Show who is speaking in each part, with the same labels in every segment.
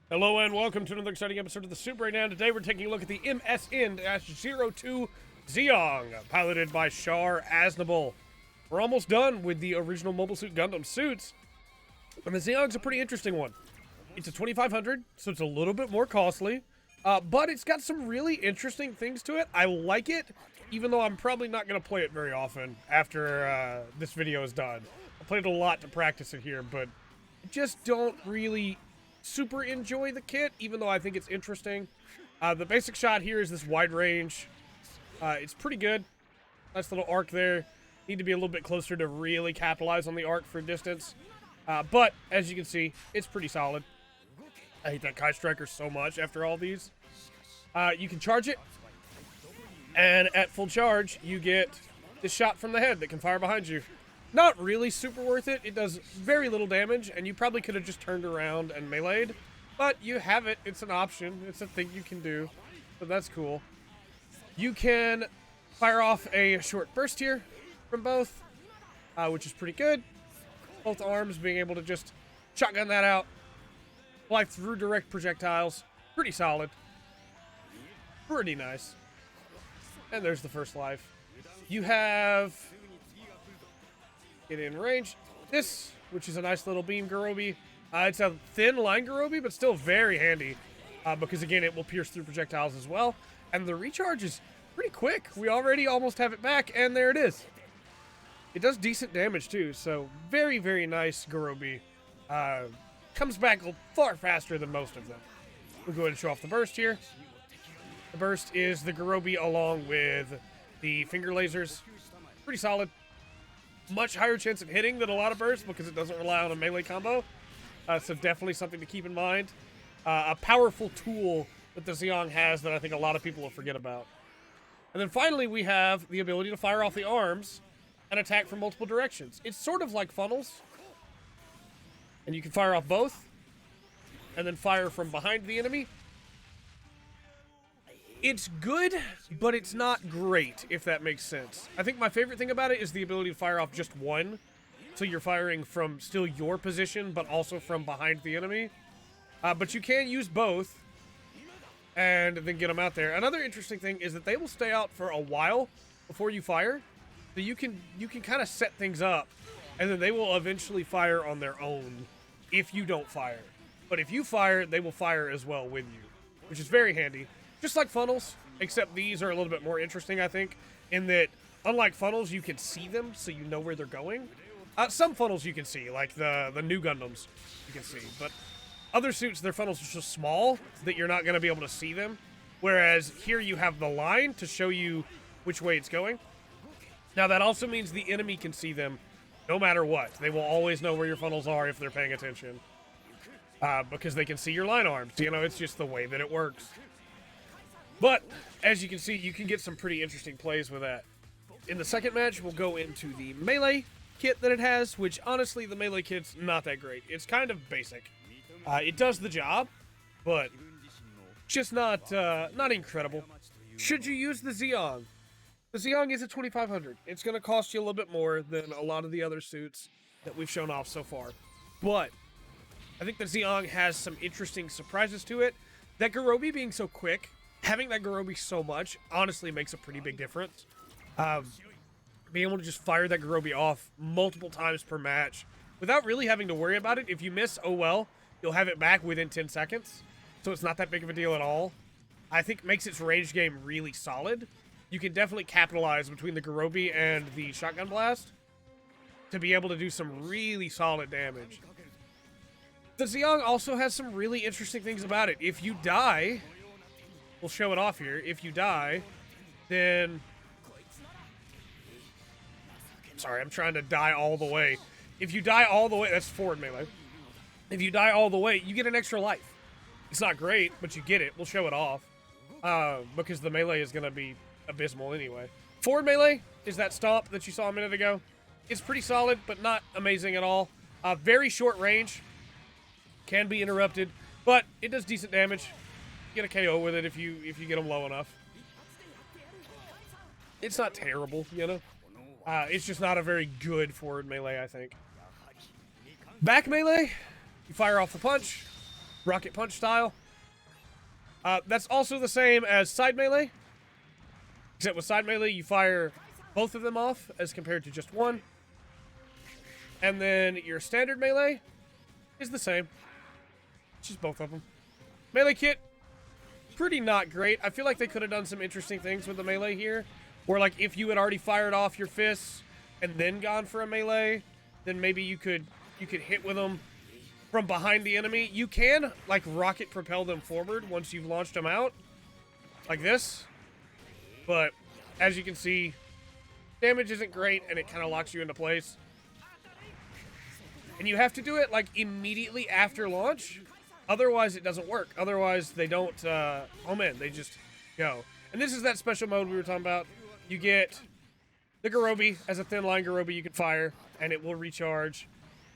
Speaker 1: Hello and welcome to another exciting episode of the Super Breakdown. Today we're taking a look at the MSN-02 Zeong, piloted by Char Aznable. We're almost done with the original Mobile Suit Gundam suits, and the Zeong's a pretty interesting one. It's a 2500, so it's a little bit more costly, but it's got some really interesting things to it. I like it, even though I'm probably not going to play it very often after this video is done. I played a lot to practice it here, but I just don't really super enjoy the kit, even though I think it's interesting. The basic shot here is this wide range. It's pretty good. Nice little arc there. Need to be a little bit closer to really capitalize on the arc for distance. But, as you can see, it's pretty solid. I hate that Kai Striker so much after all these. You can charge it, and at full charge, you get this shot from the head that can fire behind you. Not really super worth it. It does very little damage, and you probably could have just turned around and meleeed. But you have it. It's an option. It's a thing you can do. So that's cool. You can fire off a short burst here from both, which is pretty good. Both arms being able to just shotgun that out. Fly through direct projectiles. Pretty solid. Pretty nice. And there's the first life. You have... get in range. This, which is a nice little beam Garobi. It's a thin line Garobi, but still very handy. Because, again, it will pierce through projectiles as well. And the recharge is pretty quick. We already almost have it back, and there it is. It does decent damage, too. So, very, very nice Garobi. Comes back far faster than most of them. We'll go ahead and show off the burst here. The burst is the Garobi along with the finger lasers. Pretty solid. Much higher chance of hitting than a lot of bursts because it doesn't rely on a melee combo. So definitely something to keep in mind. A powerful tool that the Zeong has that I think a lot of people will forget about. And then finally we have the ability to fire off the arms and attack from multiple directions. It's sort of like funnels. And you can fire off both and then fire from behind the enemy. It's good, but it's not great, if that makes sense. I think my favorite thing about it is the ability to fire off just one. So you're firing from still your position, but also from behind the enemy. But you can use both and then get them out there. Another interesting thing is that they will stay out for a while before you fire. So you can kind of set things up, and then they will eventually fire on their own if you don't fire. But if you fire, they will fire as well with you, which is very handy. Just like funnels, except these are a little bit more interesting, I think, in that, unlike funnels, you can see them, so you know where they're going. Some funnels you can see, like the new Gundams, you can see. But other suits, their funnels are so small that you're not going to be able to see them. Whereas here you have the line to show you which way it's going. Now, that also means the enemy can see them no matter what. They will always know where your funnels are if they're paying attention. Because they can see your line arms. You know, it's just the way that it works. But, as you can see, you can get some pretty interesting plays with that. In the second match, we'll go into the melee kit that it has, which, honestly, the melee kit's not that great. It's kind of basic. It does the job, but just not incredible. Should you use the Zeong? The Zeong is a 2500. It's going to cost you a little bit more than a lot of the other suits that we've shown off so far. But I think the Zeong has some interesting surprises to it. That Garobi being so quick, having that Garobi so much, honestly makes a pretty big difference. Being able to just fire that Garobi off multiple times per match without really having to worry about it. If you miss, oh well, you'll have it back within 10 seconds. So it's not that big of a deal at all. I think makes its range game really solid. You can definitely capitalize between the Garobi and the Shotgun Blast to be able to do some really solid damage. The Zeong also has some really interesting things about it. If you die... we'll show it off here. If you die, then... sorry, I'm trying to die all the way. If you die all the way... that's forward melee. If you die all the way, you get an extra life. It's not great, but you get it. We'll show it off. Because the melee is going to be abysmal anyway. Forward melee is that stomp that you saw a minute ago. It's pretty solid, but not amazing at all. Very short range. Can be interrupted, but it does decent damage. Get a KO with it if you get them low enough. It's not terrible, you know. It's just not a very good forward melee, I think. Back melee, you fire off the punch, rocket punch style. That's also the same as side melee, except with side melee, you fire both of them off as compared to just one. And then your standard melee is the same. It's just both of them. Melee kit, pretty not great. I feel like they could have done some interesting things with the melee here, where like if you had already fired off your fists and then gone for a melee, then maybe you could hit with them from behind the enemy. You can like rocket propel them forward once you've launched them out, like this. But as you can see, damage isn't great and it kind of locks you into place. And you have to do it like immediately after launch. Otherwise, it doesn't work. Otherwise, they don't, oh man, they just go. And this is that special mode we were talking about. You get the Garobi as a thin line Garobi you can fire, and it will recharge.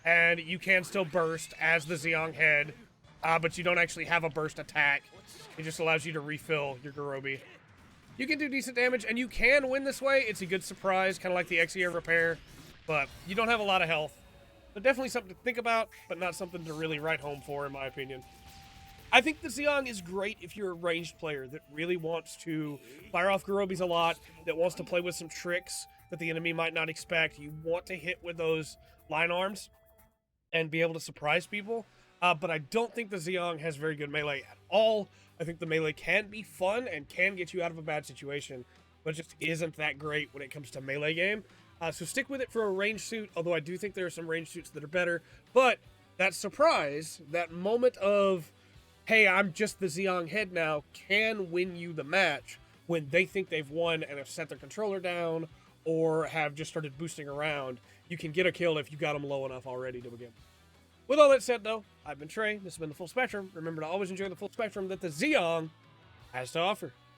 Speaker 1: And you can still burst as the Zeong head, but you don't actually have a burst attack. It just allows you to refill your Garobi. You can do decent damage, and you can win this way. It's a good surprise, kind of like the Exia repair, but you don't have a lot of health. So definitely something to think about, but not something to really write home for, in my opinion. I think the Zeong is great if you're a ranged player that really wants to fire off Garobis a lot, that wants to play with some tricks that the enemy might not expect. You want to hit with those line arms and be able to surprise people. But I don't think the Zeong has very good melee at all. I think the melee can be fun and can get you out of a bad situation, but just isn't that great when it comes to melee game. So stick with it for a range suit, although I do think there are some range suits that are better. But that surprise, that moment of, hey, I'm just the Zeong head now, can win you the match when they think they've won and have set their controller down or have just started boosting around. You can get a kill if you got them low enough already to begin. With all that said, though, I've been Trey. This has been the Full Spectrum. Remember to always enjoy the full spectrum that the Zeong has to offer.